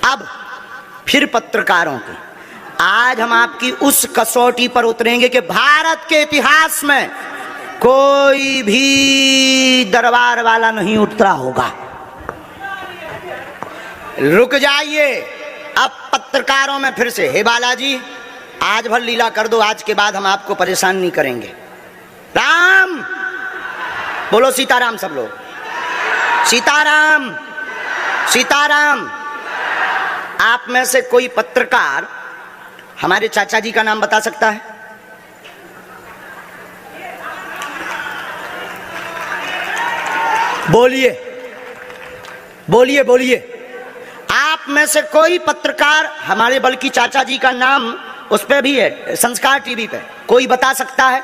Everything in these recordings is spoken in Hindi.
अब फिर पत्रकारों की आज हम आपकी उस कसौटी पर उतरेंगे कि भारत के इतिहास में कोई भी दरबार वाला नहीं उतरा होगा। रुक जाइए, अब पत्रकारों में फिर से, हे बालाजी आज भर लीला कर दो, आज के बाद हम आपको परेशान नहीं करेंगे। राम बोलो, सीताराम सब लोग, सीताराम सीताराम। आप में से कोई पत्रकार हमारे चाचा जी का नाम बता सकता है? बोलिए बोलिए बोलिए। आप में से कोई पत्रकार हमारे बल्कि चाचा जी का नाम उस पे भी है, संस्कार टीवी पे, कोई बता सकता है?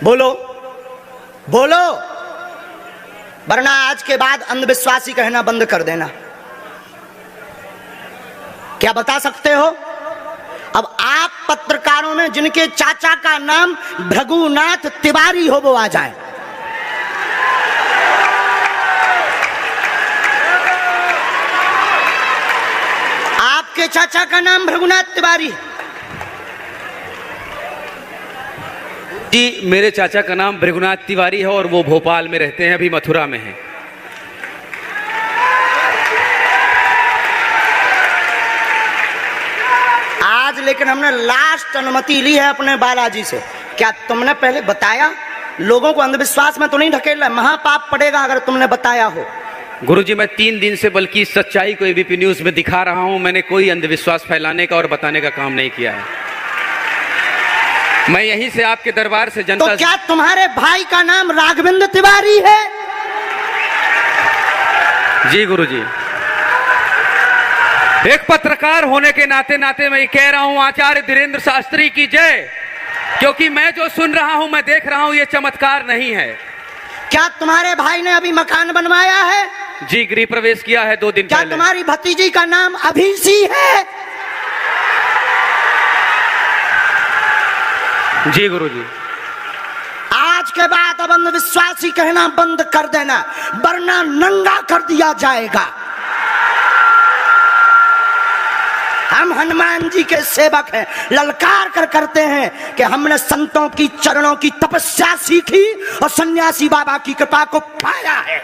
बोलो बोलो, वरना आज के बाद अंधविश्वासी कहना बंद कर देना। क्या बता सकते हो? अब आप पत्रकारों में जिनके चाचा का नाम भृगुनाथ तिवारी हो वो आ जाए। आपके चाचा का नाम भृगुनाथ तिवारी? जी, मेरे चाचा का नाम भृगुनाथ तिवारी है और वो भोपाल में रहते हैं, अभी मथुरा में हैं। आज लेकिन हमने लास्ट अनुमति ली है अपने बालाजी से। क्या तुमने पहले बताया? लोगों को अंधविश्वास में तो नहीं ढकेलना, महापाप पड़ेगा अगर तुमने बताया हो। गुरुजी, मैं 3 दिन से बल्कि सच्चाई को एबीपी न्यूज में दिखा रहा हूं। मैंने कोई अंधविश्वास फैलाने का और बताने का काम नहीं किया है। मैं यहीं से आपके दरबार से जनता। तो क्या तुम्हारे भाई का नाम राघवेंद्र तिवारी है? जी गुरुजी, एक पत्रकार होने के नाते मैं कह रहा हूं आचार्य धीरेन्द्र शास्त्री की जय, क्योंकि मैं जो सुन रहा हूं, मैं देख रहा हूं, ये चमत्कार नहीं है। क्या तुम्हारे भाई ने अभी मकान बनवाया है? जी, गृह प्रवेश किया है 2 दिन क्या पहले। तुम्हारी भतीजी का नाम अभिषी है? जी गुरुजी। आज के बाद अब अंधविश्वासी कहना बंद कर देना, वरना नंगा कर दिया जाएगा। हम हनुमान जी के सेवक हैं, ललकार कर करते हैं कि हमने संतों की चरणों की तपस्या सीखी और सन्यासी बाबा की कृपा को पाया है।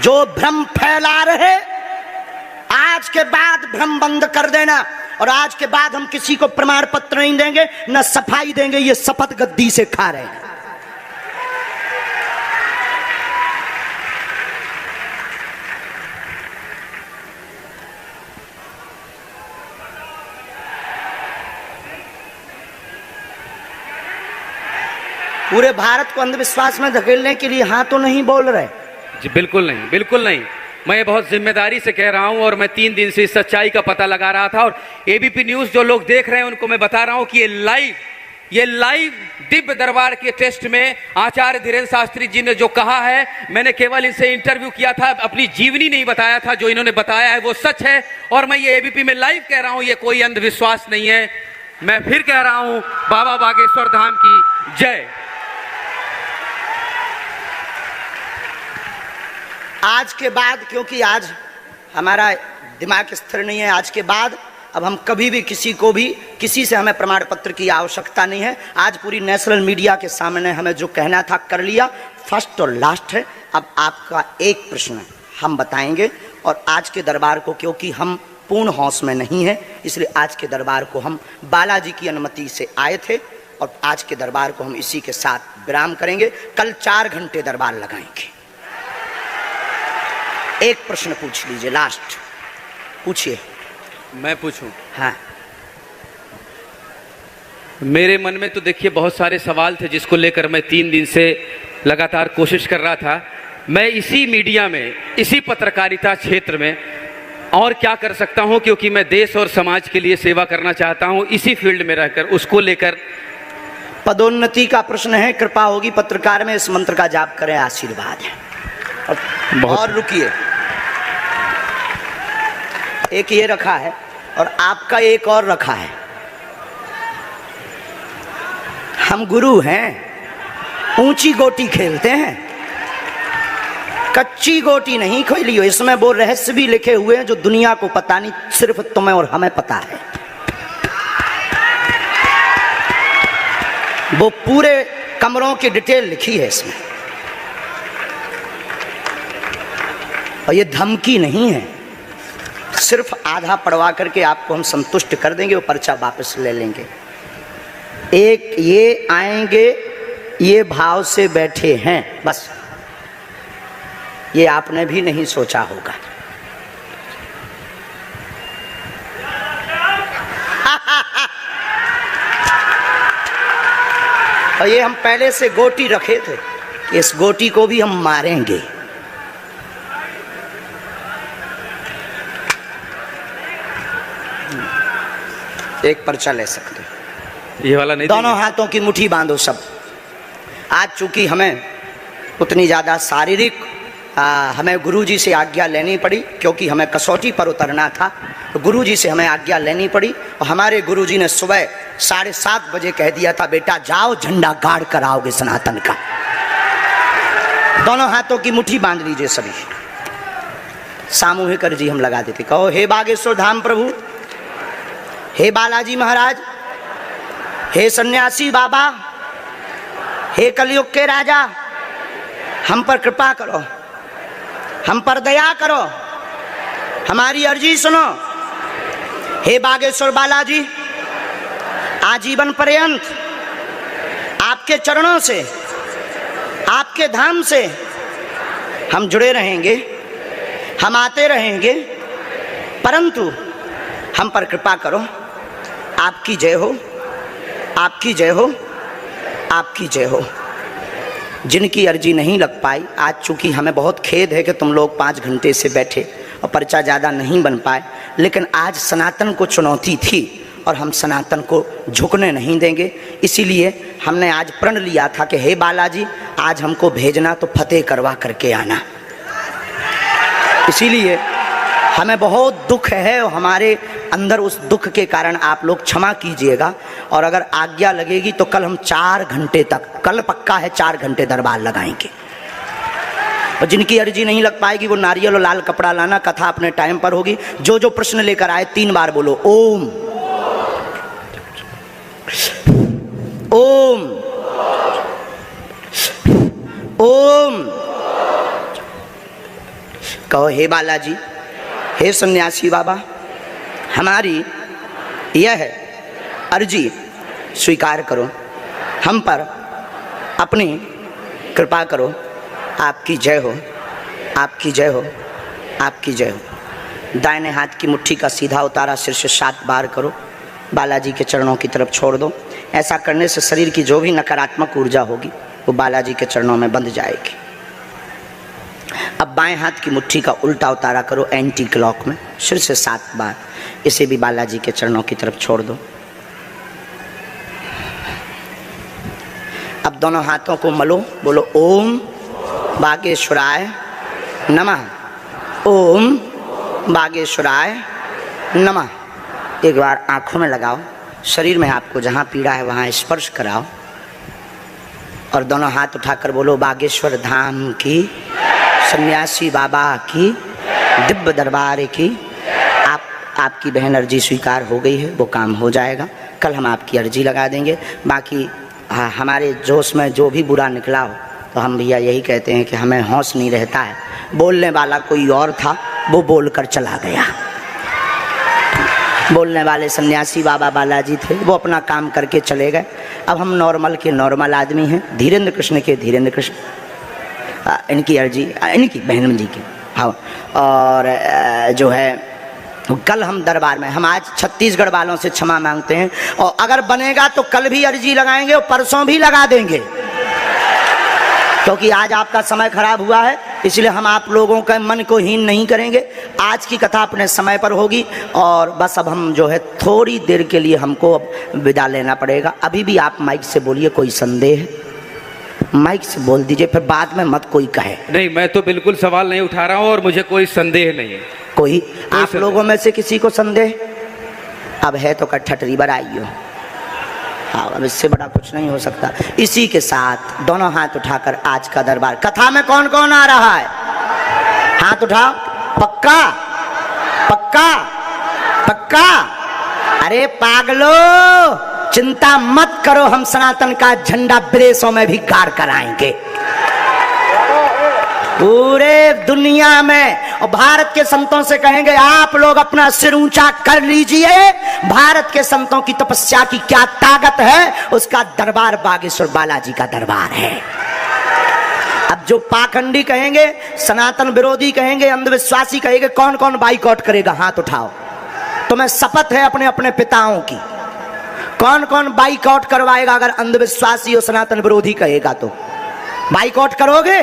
जो भ्रम फैला रहे, आज के बाद भ्रम बंद कर देना। और आज के बाद हम किसी को प्रमाण पत्र नहीं देंगे, न सफाई देंगे, ये शपथ गद्दी से खा रहे हैं। पूरे भारत को अंधविश्वास में धकेलने के लिए हाँ तो नहीं बोल रहे? जी बिल्कुल नहीं, बिल्कुल नहीं। मैं बहुत जिम्मेदारी से कह रहा हूं और मैं 3 दिन से इस सच्चाई का पता लगा रहा था। और एबीपी न्यूज जो लोग देख रहे हैं उनको मैं बता रहा हूं कि ये लाइव दिव्य दरबार के टेस्ट में आचार्य धीरेन्द्र शास्त्री जी ने जो कहा है, मैंने केवल इनसे इंटरव्यू किया था, अपनी जीवनी नहीं बताया था। जो इन्होंने बताया है वो सच है और मैं ये एबीपी में लाइव कह रहा हूं, ये कोई अंधविश्वास नहीं है। मैं फिर कह रहा हूं, बाबा बागेश्वर धाम की जय। आज के बाद, क्योंकि आज हमारा दिमाग स्थिर नहीं है, आज के बाद अब हम कभी भी किसी से हमें प्रमाण पत्र की आवश्यकता नहीं है। आज पूरी नेशनल मीडिया के सामने हमें जो कहना था कर लिया, फर्स्ट और लास्ट है। अब आपका एक प्रश्न हम बताएंगे और आज के दरबार को, क्योंकि हम पूर्ण होश में नहीं है, इसलिए आज के दरबार को हम बालाजी की अनुमति से आए थे और आज के दरबार को हम इसी के साथ विराम करेंगे। कल 4 घंटे दरबार लगाएंगे। एक प्रश्न पूछ लीजिए, लास्ट पूछिए। मैं पूछूं? हाँ। मेरे मन में तो देखिए बहुत सारे सवाल थे जिसको लेकर मैं 3 दिन से लगातार कोशिश कर रहा था। मैं इसी मीडिया में, इसी पत्रकारिता क्षेत्र में और क्या कर सकता हूं, क्योंकि मैं देश और समाज के लिए सेवा करना चाहता हूं इसी फील्ड में रहकर। उसको लेकर पदोन्नति का प्रश्न है, कृपा होगी पत्रकार में इस मंत्र का जाप करें, आशीर्वाद है। और रुकिए, एक ये रखा है और आपका एक और रखा है। हम गुरु हैं, ऊंची गोटी खेलते हैं, कच्ची गोटी नहीं खेली हो। इसमें वो रहस्य भी लिखे हुए हैं जो दुनिया को पता नहीं, सिर्फ तुम्हें और हमें पता है। वो पूरे कमरों की डिटेल लिखी है इसमें, और ये धमकी नहीं है। सिर्फ आधा पढ़वा करके आपको हम संतुष्ट कर देंगे, वो पर्चा वापस ले लेंगे। एक ये आएंगे, ये भाव से बैठे हैं, बस ये आपने भी नहीं सोचा होगा। और ये हम पहले से गोटी रखे थे कि इस गोटी को भी हम मारेंगे। एक पर्चा ले सकते हो, ये वाला नहीं, दोनों हाथों की मुट्ठी बांधो सब। आज चूंकि हमें उतनी ज़्यादा शारीरिक हमें गुरुजी से आज्ञा लेनी पड़ी, क्योंकि हमें कसौटी पर उतरना था, तो गुरुजी से हमें आज्ञा लेनी पड़ी। और हमारे गुरुजी ने सुबह 7:30 बजे कह दिया था, बेटा जाओ झंडा गाड़ कर आओगे सनातन का। दोनों हाथों की मुट्ठी बांध लीजिए सभी। सामूहिक अर्जी हम लगा देते। कहो, हे बागेश्वर धाम प्रभु, हे बालाजी महाराज, हे सन्यासी बाबा, हे कलयुग के राजा, हम पर कृपा करो, हम पर दया करो, हमारी अर्जी सुनो। हे बागेश्वर बालाजी, आजीवन पर्यंत आपके चरणों से, आपके धाम से हम जुड़े रहेंगे, हम आते रहेंगे, परंतु हम पर कृपा करो। आपकी जय हो, आपकी जय हो, आपकी जय हो। जिनकी अर्जी नहीं लग पाई, आज चूंकि हमें बहुत खेद है कि तुम लोग 5 घंटे से बैठे और पर्चा ज़्यादा नहीं बन पाए, लेकिन आज सनातन को चुनौती थी और हम सनातन को झुकने नहीं देंगे। इसीलिए हमने आज प्रण लिया था कि हे बालाजी, आज हमको भेजना तो फतेह करवा करके आना। इसीलिए हमें बहुत दुख है और हमारे अंदर उस दुख के कारण आप लोग क्षमा कीजिएगा। और अगर आज्ञा लगेगी तो कल हम 4 घंटे तक, कल पक्का है 4 घंटे दरबार लगाएंगे। और जिनकी अर्जी नहीं लग पाएगी वो नारियल और लाल कपड़ा लाना, कथा अपने टाइम पर होगी। जो जो प्रश्न लेकर आए 3 बार बोलो ओम ओम ओम। कहो, हे बालाजी, हे सन्यासी बाबा, हमारी यह अर्जी स्वीकार करो, हम पर अपनी कृपा करो। आपकी जय हो, आपकी जय हो, आपकी जय हो। दाहिने हाथ की मुट्ठी का सीधा उतारा सिर से 7 बार करो, बालाजी के चरणों की तरफ छोड़ दो। ऐसा करने से शरीर की जो भी नकारात्मक ऊर्जा होगी वो बालाजी के चरणों में बंध जाएगी। अब बाएं हाथ की मुट्ठी का उल्टा उतारा करो एंटी क्लॉक में, सिर से 7 बार। इसे भी बालाजी के चरणों की तरफ छोड़ दो। अब दोनों हाथों को मलो, बोलो ओम बागेश्वराय नमः, ओम बागेश्वराय नमः। एक बार आंखों में लगाओ, शरीर में आपको जहाँ पीड़ा है वहाँ स्पर्श कराओ और दोनों हाथ उठाकर बोलो बागेश्वर धाम की, सन्यासी बाबा की, दिव्य दरबार की। आपकी बहन अर्जी स्वीकार हो गई है, वो काम हो जाएगा। कल हम आपकी अर्जी लगा देंगे। बाकी हमारे जोश में जो भी बुरा निकला हो तो हम भैया यही कहते हैं कि हमें होश नहीं रहता है। बोलने वाला कोई और था, वो बोलकर चला गया। बोलने वाले सन्यासी बाबा बालाजी थे, वो अपना काम करके चले गए। अब हम नॉर्मल के नॉर्मल आदमी हैं, धीरेन्द्र कृष्ण के धीरेन्द्र कृष्ण। इनकी अर्जी, इनकी बहन जी की, हाँ। और जो है कल हम दरबार में, हम आज छत्तीसगढ़ वालों से क्षमा मांगते हैं, और अगर बनेगा तो कल भी अर्जी लगाएंगे और परसों भी लगा देंगे, क्योंकि आज आपका समय खराब हुआ है। इसलिए हम आप लोगों के मन को हीन नहीं करेंगे। आज की कथा अपने समय पर होगी और बस अब हम जो है थोड़ी देर के लिए हमको अब विदा लेना पड़ेगा। अभी भी आप माइक से बोलिए, कोई संदेह है माइक से बोल दीजिए, फिर बाद में मत कोई कहे। नहीं, मैं तो बिल्कुल सवाल नहीं उठा रहा हूँ और मुझे कोई संदेह नहीं है। कोई आप लोगों में से किसी को संदेह? अब है तो कट्ठटरी बराइयो। हाँ, अब इससे बड़ा कुछ नहीं हो सकता। इसी के साथ दोनों हाथ उठाकर आज का दरबार, कथा में कौन कौन आ रहा है? हाथ उठाओ। पक्का पक्का पक्का? अरे पागलो, चिंता मत करो, हम सनातन का झंडा विदेशों में भी गाड़ कर आएंगे, पूरे दुनिया में। और भारत के संतों से कहेंगे आप लोग अपना सिर ऊंचा कर लीजिए, भारत के संतों की तपस्या की क्या ताकत है, उसका दरबार बागेश्वर बालाजी का दरबार है। अब जो पाखंडी कहेंगे, सनातन विरोधी कहेंगे, अंधविश्वासी कहेंगे, कौन कौन बाइकआउट करेगा? हाथ उठाओ। तुम्हें शपथ है अपने अपने पिताओं की, कौन कौन बाइकआउट करवाएगा? अगर अंधविश्वासी और सनातन विरोधी कहेगा तो बाइकआउट करोगे?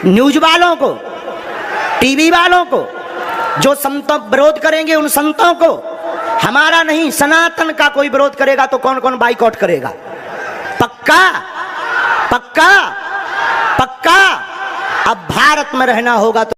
न्यूज वालों को, टीवी वालों को, जो संतों विरोध करेंगे उन संतों को, हमारा नहीं सनातन का कोई विरोध करेगा तो कौन कौन बाइकआउट करेगा? पक्का पक्का पक्का? अब भारत में रहना होगा तो